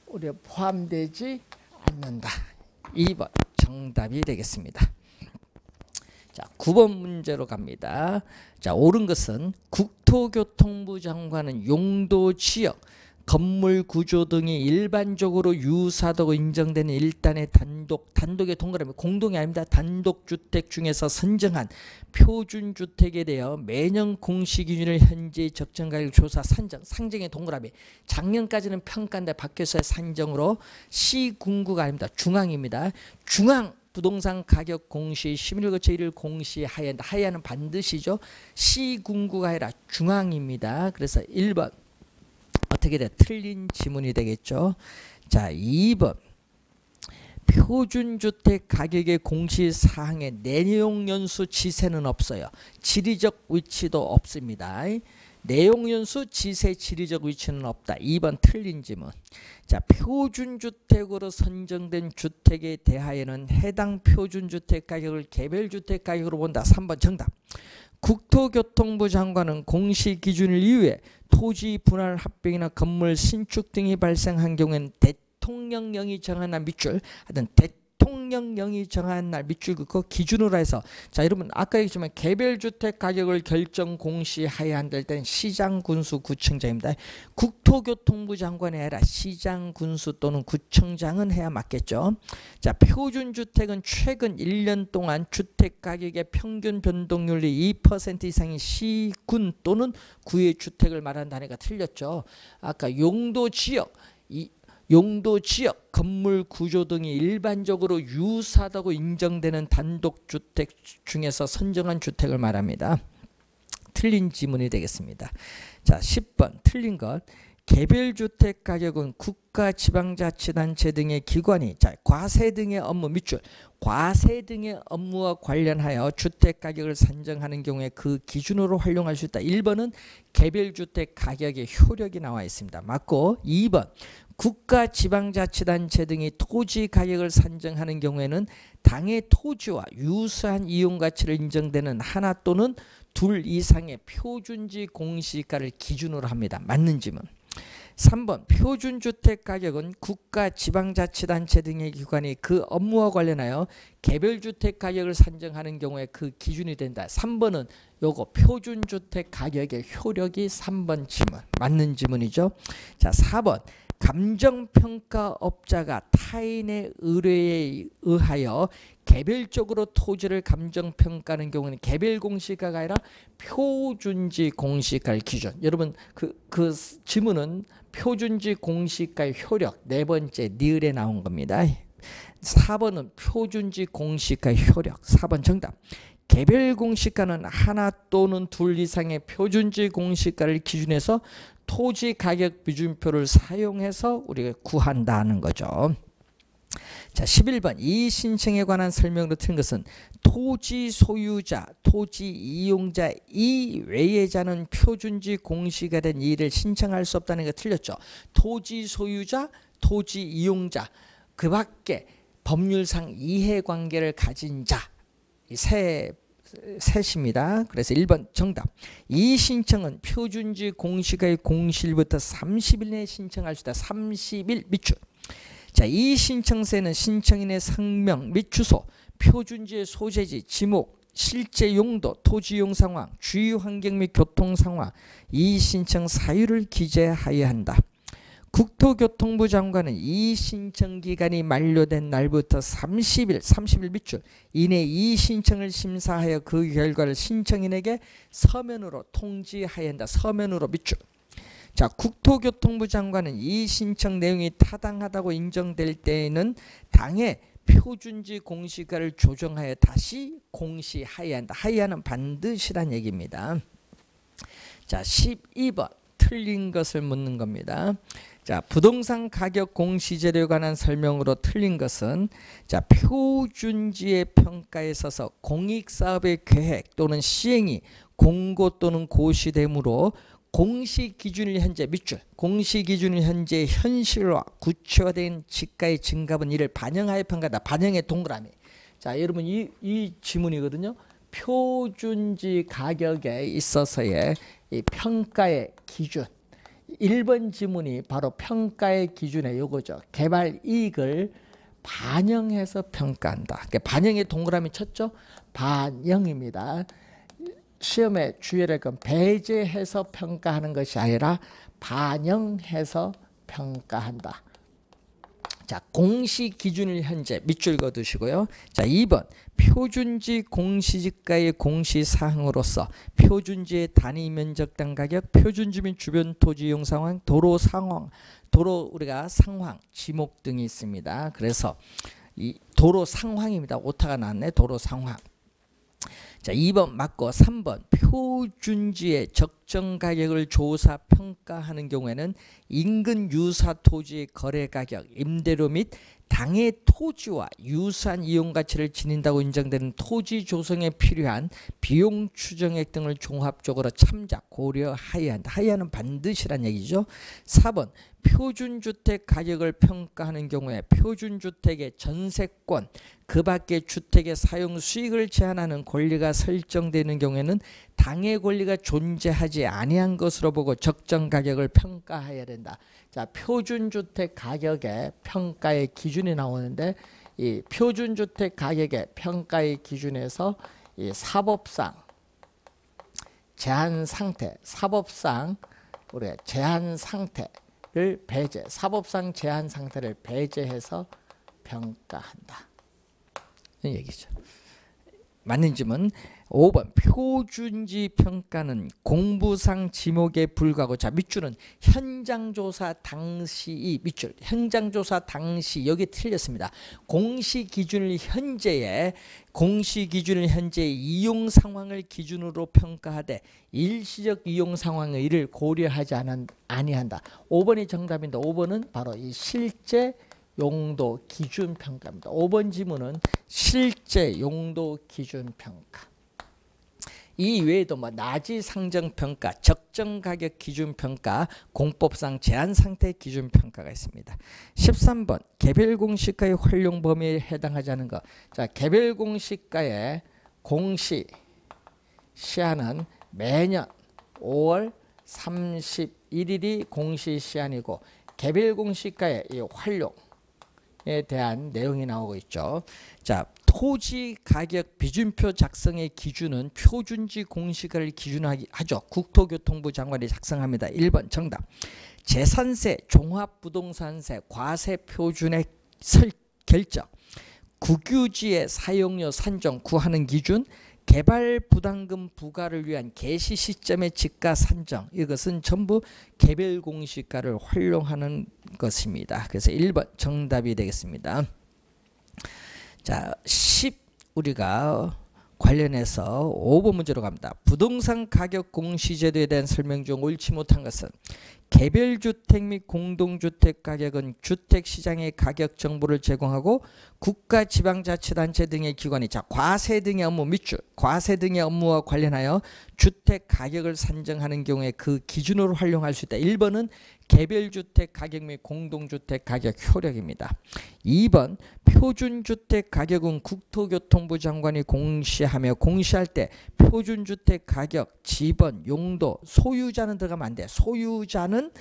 우리 포함되지 않는다. 2번 정답이 되겠습니다. 자, 9번 문제로 갑니다. 자, 옳은 것은 국토교통부 장관은 용도, 지역, 건물 구조 등이 일반적으로 유사하다고 인정되는 일단의 단독의 동그라미 공동이 아닙니다. 단독주택 중에서 선정한 표준주택에 대해 매년 공시기준을 현재 적정가격 조사 상정의 동그라미 작년까지는 평가인데 바뀌었어요. 산정으로 시군구가 아닙니다. 중앙입니다. 중앙 부동산 가격 공시 11월 거쳐 1일 공시 하야는 반드시죠. 시군구가 아니라 중앙입니다. 그래서 1번 어떻게 돼? 틀린 지문이 되겠죠. 자, 2번 표준주택 가격의 공시사항에 내용연수 지세는 없어요. 지리적 위치도 없습니다. 내용연수 지세 지리적 위치는 없다. 2번 틀린 지문. 자, 표준주택으로 선정된 주택에 대하여는 해당 표준주택 가격을 개별주택 가격으로 본다. 3번 정답. 국토교통부 장관은 공시기준을 이유에 토지 분할 합병이나 건물 신축 등이 발생한 경우에는 대통령령이 정한 날 밑줄 하여튼 대통령령이 정한 날 밑줄 긋고 기준으로 해서 자 여러분 아까 얘기했지만 개별주택 가격을 결정 공시하여야 한다 할 때는 시장 군수 구청장입니다. 국토교통부 장관이 아니라 시장 군수 또는 구청장은 해야 맞겠죠. 자, 표준주택은 최근 1년 동안 주택 가격의 평균 변동률이 2% 이상인 시군 또는 구의 주택을 말하는 단위가 틀렸죠. 아까 용도 지역 건물 구조 등이 일반적으로 유사하다고 인정되는 단독주택 중에서 선정한 주택을 말합니다. 틀린 지문이 되겠습니다. 자, 10번 틀린 것. 개별주택 가격은 국가 지방자치단체 등의 기관이 과세 등의 업무 밑줄 과세 등의 업무와 관련하여 주택 가격을 산정하는 경우에 그 기준으로 활용할 수 있다. 1번은 개별주택 가격의 효력이 나와 있습니다. 맞고 2번 국가 지방자치단체 등이 토지 가격을 산정하는 경우에는 당의 토지와 유사한 이용가치를 인정되는 하나 또는 둘 이상의 표준지 공시가를 기준으로 합니다. 맞는 지문. 3번 표준주택 가격은 국가 지방자치단체 등의 기관이 그 업무와 관련하여 개별주택 가격을 산정하는 경우에 그 기준이 된다. 3번은 요거 표준주택 가격의 효력이 3번 지문. 맞는 지문이죠. 자, 4번 감정평가업자가 타인의 의뢰에 의하여 개별적으로 토지를 감정평가하는 경우는 개별공시가가 아니라 표준지 공시가를 기준. 여러분 그 지문은 표준지 공시가의 효력 네 번째 니을에 나온 겁니다. 4번은 표준지 공시가의 효력. 4번 정답. 개별 공시가는 하나 또는 둘 이상의 표준지 공시가를 기준해서 토지 가격 비준표를 사용해서 우리가 구한다는 거죠. 자, 11번 이 신청에 관한 설명으로 틀린 것은 토지 소유자, 토지 이용자 이외의 자는 표준지 공시가 된 이의를 신청할 수 없다는 게 틀렸죠. 토지 소유자, 토지 이용자 그 밖에 법률상 이해관계를 가진 자 셋입니다. 그래서 1번 정답. 이 신청은 표준지 공시가의 공시일부터 30일 내에 신청할 수 있다. 30일 밑줄. 자, 이 신청서에는 신청인의 성명 및 주소, 표준지의 소재지, 지목, 실제 용도, 토지 이용 상황, 주위 환경 및 교통 상황, 이 신청 사유를 기재하여야 한다. 국토교통부 장관은 이 신청 기간이 만료된 날부터 30일 밑줄 이내 이 신청을 심사하여 그 결과를 신청인에게 서면으로 통지하여야 한다. 서면으로 밑줄. 자, 국토교통부 장관은 이 신청 내용이 타당하다고 인정될 때에는 당의 표준지 공시가를 조정하여 다시 공시하여야 한다. 하여야는 반드시란 얘기입니다. 자, 12번 틀린 것을 묻는 겁니다. 자, 부동산 가격 공시제도에 관한 설명으로 틀린 것은 자, 표준지의 평가에 있어서 공익사업의 계획 또는 시행이 공고 또는 고시되므로 공시기준일 현재 밑줄 공시기준일 현재 현실화 구체화된 지가의 증가분 이를 반영하여 평가다. 반영의 동그라미. 자, 여러분 이 지문이거든요. 표준지 가격에 있어서의 이 평가의 기준 1번 지문이 바로 평가의 기준의 요거죠. 개발 이익을 반영해서 평가한다. 반영의 동그라미 쳤죠? 반영입니다. 시험에 주의해야 할 건 배제해서 평가하는 것이 아니라 반영해서 평가한다. 자, 공시 기준일 현재 밑줄 그어두시고요. 자, 2번 표준지 공시지가의 공시사항으로서 표준지의 단위 면적당 가격, 표준지 및 주변 토지 이용 상황, 도로 상황, 도로 우리가 상황, 지목 등이 있습니다. 그래서 이 도로 상황입니다. 오타가 나왔네. 도로 상황. 자, 2번 맞고 3번 표준지의 적정 가격을 조사 평가하는 경우에는 인근 유사 토지의 거래 가격, 임대료 및 당해 토지와 유사한 이용 가치를 지닌다고 인정되는 토지 조성에 필요한 비용 추정액 등을 종합적으로 참작 고려하여야 한다. 하여야는 반드시란 얘기죠. 4번 표준주택 가격을 평가하는 경우에 표준주택의 전세권 그 밖의 주택의 사용 수익을 제한하는 권리가 설정되는 경우에는 당해 권리가 존재하지 아니한 것으로 보고 적정 가격을 평가해야 된다. 자, 표준주택 가격의 평가의 기준이 나오는데 이 표준주택 가격의 평가의 기준에서 이 사법상 제한 상태, 사법상 우리가 제한 상태를 배제, 사법상 제한 상태를 배제해서 평가한다. 이 얘기죠. 맞는 질문 5번 표준지 평가는 공부상 지목에 불과하고 자 밑줄은 현장조사 당시 이 밑줄 현장조사 당시 여기 틀렸습니다. 공시기준을 현재의 이용 상황을 기준으로 평가하되 일시적 이용 상황의 이를 고려하지 아니한다. 5번이 정답인데 5번은 바로 이 실제 용도 기준 평가입니다. 5번 지문은 실제 용도 기준 평가. 이 외에도 뭐 나지 상정 평가, 적정 가격 기준 평가, 공법상 제한 상태 기준 평가가 있습니다. 13번 개별 공시가의 활용 범위에 해당하지 않은 것. 자, 개별 공시가의 공시 시한은 매년 5월 31일이 공시 시한이고 개별 공시가의 이 활용에 대한 내용이 나오고 있죠. 자, 토지 가격 비준표 작성의 기준은 표준지 공시가를 기준하죠. 국토교통부 장관이 작성합니다. 1번 정답. 재산세, 종합부동산세, 과세 표준의 결정, 국유지의 사용료 산정 구하는 기준, 개발 부담금 부과를 위한 개시 시점의 지가 산정, 이것은 전부 개별 공시가를 활용하는 것입니다. 그래서 1번 정답이 되겠습니다. 자, 10 우리가 관련해서 5번 문제로 갑니다. 부동산 가격 공시제도에 대한 설명 중 옳지 못한 것은 개별주택 및 공동주택 가격은 주택시장의 가격 정보를 제공하고 국가 지방자치단체 등의 기관이 자 과세 등의 업무 밑줄 과세 등의 업무와 관련하여 주택 가격을 산정하는 경우에 그 기준으로 활용할 수 있다. 1번은 개별주택 가격 및 공동주택 가격 효력입니다. 2번 표준주택 가격은 국토교통부 장관이 공시하며 공시할 때 표준주택 가격, 지번, 용도, 소유자는 들어가면 안 돼. 소유자는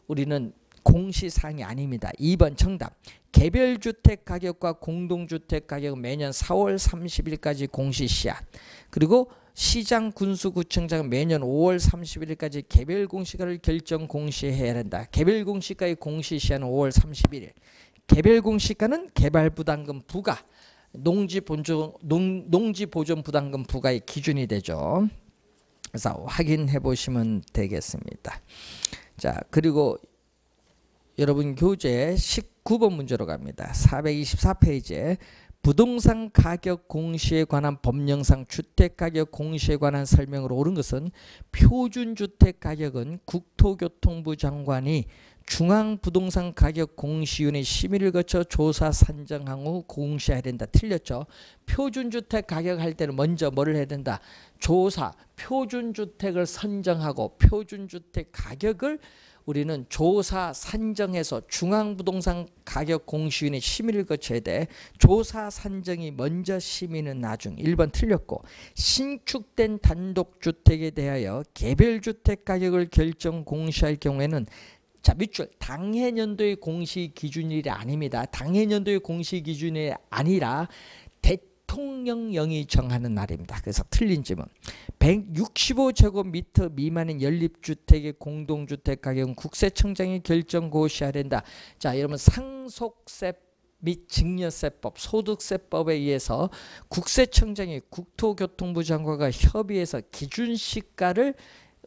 우리는 공시사항이 아닙니다. 2번 정답. 개별주택 가격과 공동주택 가격은 매년 4월 30일까지 공시시한. 그리고 시장 군수구청장은 매년 5월 31일까지 개별 공시가를 결정 공시해야 한다. 개별 공시가의 공시시한은 5월 31일. 개별 공시가는 개발부담금 부과, 농지보존 부담금 부과의 기준이 되죠. 그래서 확인해 보시면 되겠습니다. 자, 그리고 여러분 교재 19번 문제로 갑니다. 424페이지에 부동산 가격 공시에 관한 법령상 주택가격 공시에 관한 설명으로 옳은 것은 표준주택가격은 국토교통부 장관이 중앙부동산가격공시위원회 심의를 거쳐 조사 산정한 후 공시해야 된다. 틀렸죠. 표준주택 가격 할 때는 먼저 뭐를 해야 된다. 조사, 표준주택을 선정하고 표준주택 가격을 우리는 조사 산정해서 중앙부동산가격공시위원회 심의를 거쳐야 돼. 조사 산정이 먼저 심의는 나중. 1번 틀렸고 신축된 단독주택에 대하여 개별주택 가격을 결정 공시할 경우에는 자 밑줄 당해년도의 공시 기준일이 아닙니다. 당해년도의 공시 기준이 아니라 대통령령이 정하는 날입니다. 그래서 틀린 질문. 165제곱미터 미만인 연립주택의 공동주택 가격은 국세청장이 결정 고시해야 된다. 자, 여러분 상속세 및 증여세법, 소득세법에 의해서 국세청장이 국토교통부 장관과 협의해서 기준시가를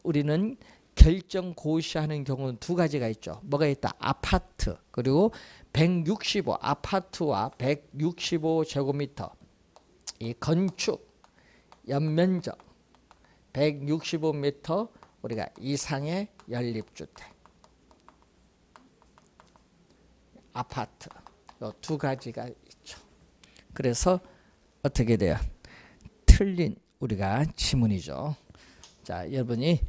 우리는 결정 고시하는 경우는 두 가지가 있죠. 뭐가 있다? 아파트 그리고 165 아파트와 165제곱미터 이 건축 연면적 165m 우리가 이상의 연립주택 아파트 두 가지가 있죠. 그래서 어떻게 돼요? 틀린 우리가 지문이죠. 자, 여러분이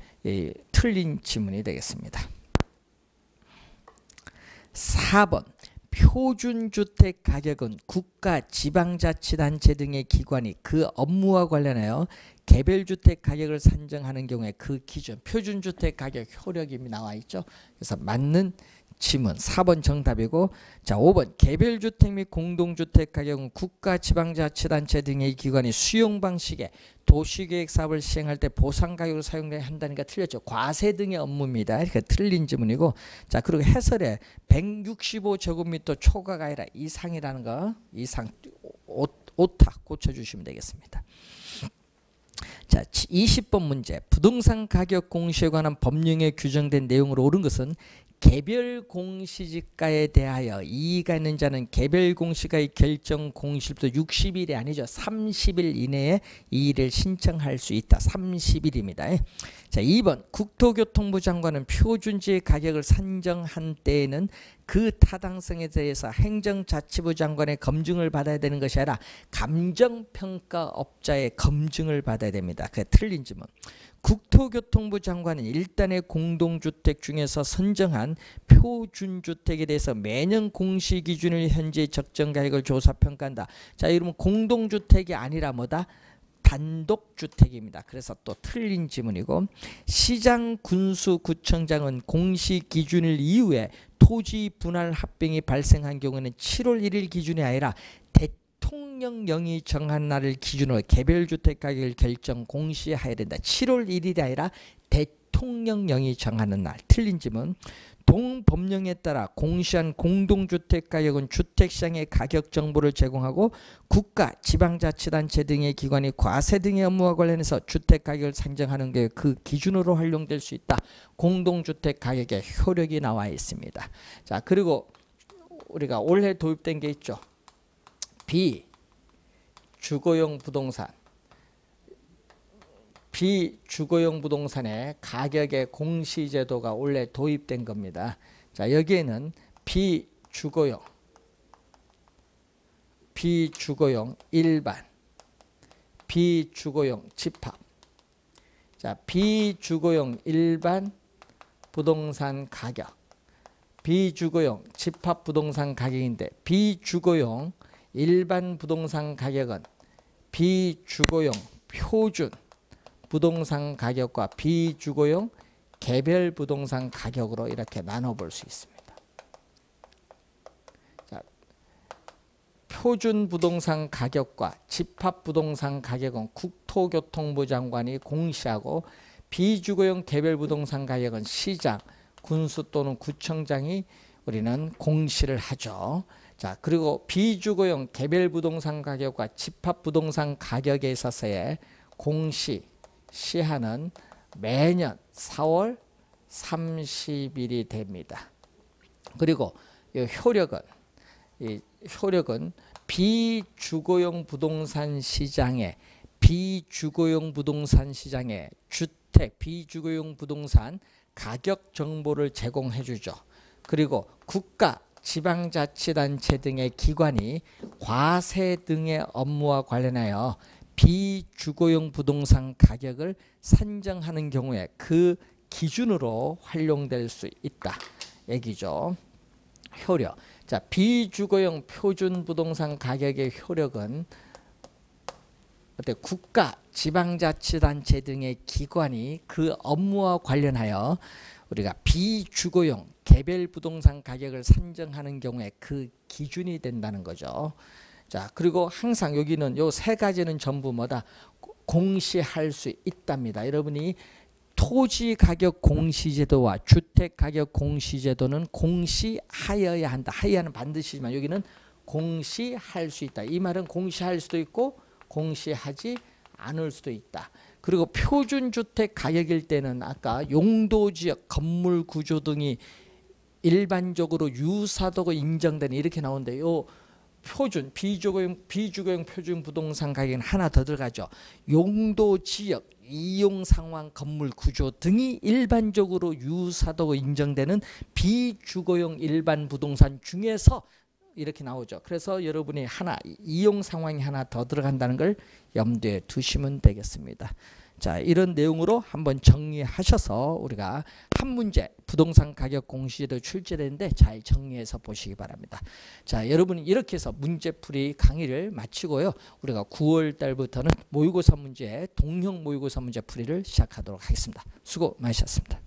틀린 지문이 되겠습니다. 4번 표준주택 가격은 국가, 지방자치단체 등의 기관이 그 업무와 관련하여 개별주택 가격을 산정하는 경우에 그 기준 표준주택 가격 효력이 나와 있죠. 그래서 맞는 지문 4번 정답이고, 자 5번 개별주택 및 공동주택 가격은 국가, 지방자치단체 등의 기관이 수용 방식의 도시계획 사업을 시행할 때 보상가격으로 사용돼야 한다니까 틀렸죠. 과세 등의 업무입니다. 이렇게 틀린 지문이고, 자 그리고 해설에 165제곱미터 초과가 아니라 이상이라는 거 이상 오타 고쳐주시면 되겠습니다. 자 20번 문제. 부동산 가격 공시에 관한 법령에 규정된 내용으로 옳은 것은 개별 공시지가에 대하여 이의가 있는 자는 개별 공시가의 결정 공시일부터 60일이 아니죠. 30일 이내에 이의를 신청할 수 있다. 30일입니다. 자 2번 국토교통부 장관은 표준지의 가격을 산정한 때에는 그 타당성에 대해서 행정자치부 장관의 검증을 받아야 되는 것이 아니라 감정평가업자의 검증을 받아야 됩니다. 그게 틀린 질문. 국토교통부 장관은 일단의 공동주택 중에서 선정한 표준주택에 대해서 매년 공시기준을 현재 적정가격을 조사평가한다. 자 이러면 공동주택이 아니라 뭐다? 단독주택입니다. 그래서 또 틀린 지문이고, 시장, 군수, 구청장은 공시기준일 이후에 토지 분할 합병이 발생한 경우에는 7월 1일 기준이 아니라 대통령령이 정한 날을 기준으로 개별주택 가격을 결정 공시해야 된다. 7월 1일이 아니라 대통령령이 정하는 날. 틀린 지문. 동법령에 따라 공시한 공동주택 가격은 주택시장의 가격 정보를 제공하고 국가, 지방자치단체 등의 기관이 과세 등의 업무와 관련해서 주택 가격을 산정하는 게 그 기준으로 활용될 수 있다. 공동주택 가격의 효력이 나와 있습니다. 자 그리고 우리가 올해 도입된 게 있죠. 비주거용 부동산. 비주거용 부동산의 가격의 공시제도가 원래 도입된 겁니다. 자 여기에는 비주거용 일반, 비주거용 집합. 자 비주거용 일반 부동산 가격, 비주거용 집합 부동산 가격인데, 비주거용 일반 부동산 가격은 비주거용 표준 부동산 가격과 비주거용 개별 부동산 가격으로 이렇게 나눠볼 수 있습니다. 자, 표준 부동산 가격과 집합 부동산 가격은 국토교통부 장관이 공시하고, 비주거용 개별 부동산 가격은 시장, 군수 또는 구청장이 우리는 공시를 하죠. 자 그리고 비주거용 개별 부동산 가격과 집합 부동산 가격에 있어서의 공시 시한은 매년 4월 30일이 됩니다. 그리고 이 효력은 비주거용 부동산 시장에 주택 비주거용 부동산 가격 정보를 제공해 주죠. 그리고 국가, 지방자치단체 등의 기관이 과세 등의 업무와 관련하여 비주거용 부동산 가격을 산정하는 경우에 그 기준으로 활용될 수 있다 얘기죠. 효력. 자 비주거용 표준 부동산 가격의 효력은 국가, 지방자치단체 등의 기관이 그 업무와 관련하여 우리가 비주거용 개별 부동산 가격을 산정하는 경우에 그 기준이 된다는 거죠. 자, 그리고 항상 여기는 요 세 가지는 전부 뭐다? 공시할 수 있답니다. 여러분이 토지 가격 공시제도와 주택 가격 공시제도는 공시하여야 한다. 하여야는 반드시지만 여기는 공시할 수 있다. 이 말은 공시할 수도 있고 공시하지 않을 수도 있다. 그리고 표준주택 가격일 때는 아까 용도지역, 건물 구조 등이 일반적으로 유사도고 인정되는 이렇게 나오는데요. 표준, 비주거용 표준 부동산 가격은 하나 더 들어가죠. 용도지역, 이용상황, 건물 구조 등이 일반적으로 유사도고 인정되는 비주거용 일반 부동산 중에서 이렇게 나오죠. 그래서 여러분이 하나 이용 상황이 하나 더 들어간다는 걸 염두에 두시면 되겠습니다. 자, 이런 내용으로 한번 정리하셔서 우리가 한 문제 부동산 가격 공시제도 출제되는데 잘 정리해서 보시기 바랍니다. 자, 여러분 이렇게 해서 문제풀이 강의를 마치고요. 우리가 9월 달부터는 모의고사 문제, 동형 모의고사 문제 풀이를 시작하도록 하겠습니다. 수고 많으셨습니다.